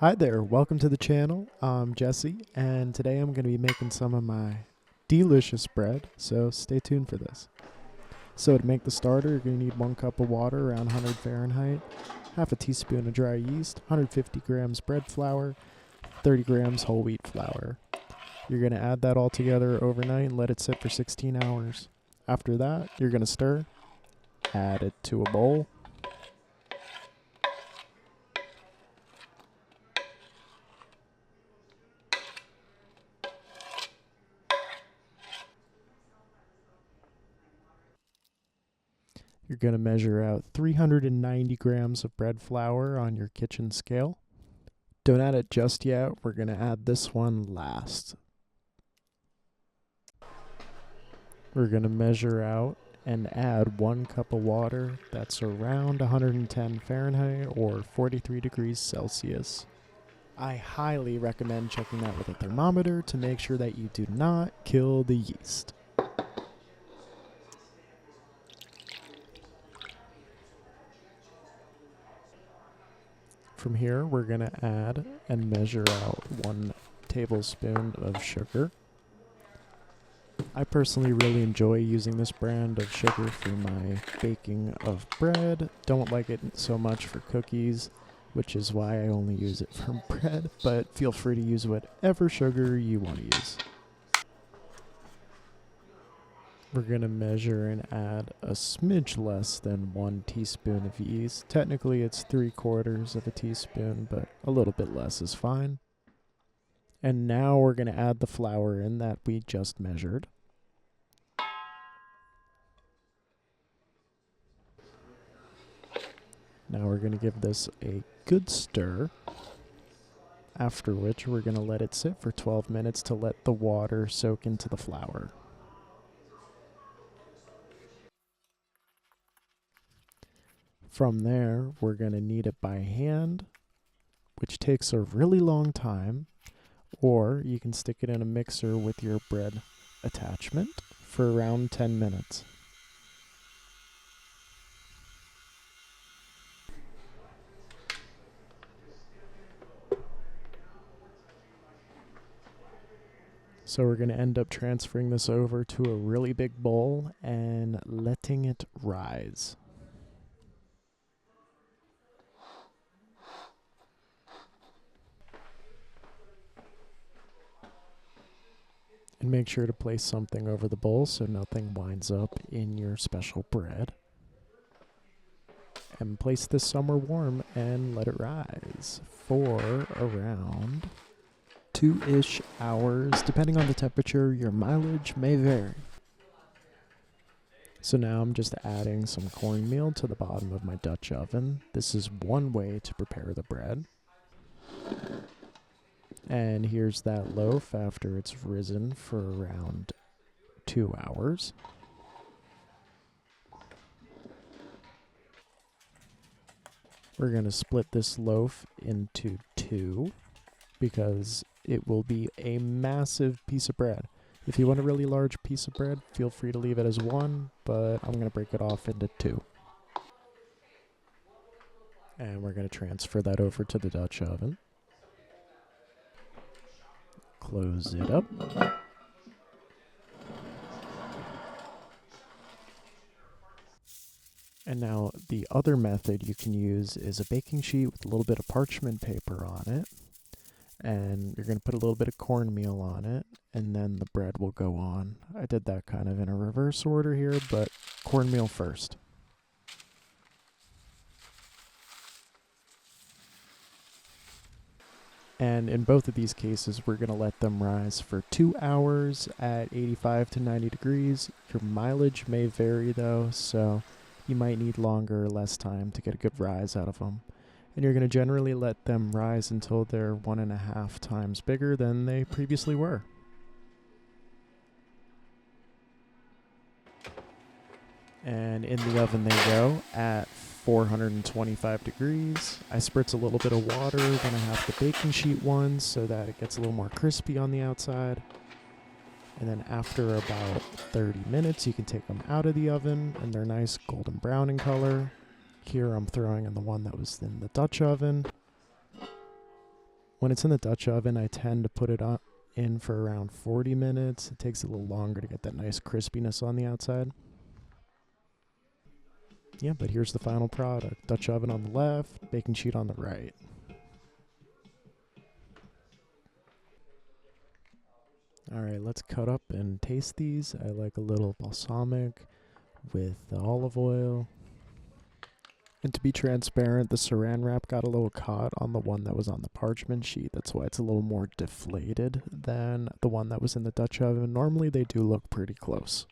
Hi there, welcome to the channel. I'm Jesse, and today I'm going to be making some of my delicious bread, so stay tuned for this. So to make the starter, you're going to need 1 cup of water around 100 Fahrenheit, half a teaspoon of dry yeast, 150 grams bread flour, 30 grams whole wheat flour. You're going to add that all together overnight and let it sit for 16 hours. After that, you're going to stir, add it to a bowl. You're going to measure out 390 grams of bread flour on your kitchen scale. Don't add it just yet. We're going to add this one last. We're going to measure out and add 1 cup of water. That's around 110 Fahrenheit or 43 degrees Celsius. I highly recommend checking that with a thermometer to make sure that you do not kill the yeast. From here, we're going to add and measure out 1 tablespoon of sugar. I personally really enjoy using this brand of sugar for my baking of bread. Don't like it so much for cookies, which is why I only use it for bread, but feel free to use whatever sugar you want to use. We're going to measure and add a smidge less than 1 teaspoon of yeast. Technically it's 3/4 of a teaspoon, but a little bit less is fine. And now we're going to add the flour in that we just measured. Now we're going to give this a good stir, after which we're going to let it sit for 12 minutes to let the water soak into the flour. From there, we're going to knead it by hand, which takes a really long time, or you can stick it in a mixer with your bread attachment for around 10 minutes. So we're going to end up transferring this over to a really big bowl and letting it rise. And make sure to place something over the bowl so nothing winds up in your special bread. And place this somewhere warm and let it rise for around 2-ish hours. Depending on the temperature, your mileage may vary. So now I'm just adding some cornmeal to the bottom of my Dutch oven. This is one way to prepare the bread. And here's that loaf after it's risen for around 2 hours. We're going to split this loaf into 2 because it will be a massive piece of bread. If you want a really large piece of bread, feel free to leave it as 1, but I'm going to break it off into 2. And we're going to transfer that over to the Dutch oven. Close it up. And now the other method you can use is a baking sheet with a little bit of parchment paper on it. And you're going to put a little bit of cornmeal on it, and then the bread will go on. I did that kind of in a reverse order here, but cornmeal first. And in both of these cases, we're going to let them rise for 2 hours at 85 to 90 degrees. Your mileage may vary though, so you might need longer or less time to get a good rise out of them. And you're going to generally let them rise until they're 1.5 times bigger than they previously were. And in the oven they go at 425 degrees. I spritz a little bit of water, then I have the baking sheet ones so that it gets a little more crispy on the outside. And then after about 30 minutes, you can take them out of the oven and they're nice golden brown in color. Here I'm throwing in the one that was in the Dutch oven. When it's in the Dutch oven, I tend to put it in for around 40 minutes. It takes a little longer to get that nice crispiness on the outside. Yeah, but here's the final product. Dutch oven on the left, baking sheet on the right. Alright, let's cut up and taste these. I like a little balsamic with the olive oil. And to be transparent, the saran wrap got a little caught on the one that was on the parchment sheet. That's why it's a little more deflated than the one that was in the Dutch oven. Normally they do look pretty close.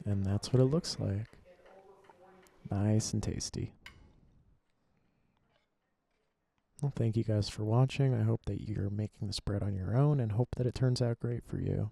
And that's what it looks like. Nice and tasty. Well, thank you guys for watching. I hope that you're making this bread on your own and hope that it turns out great for you.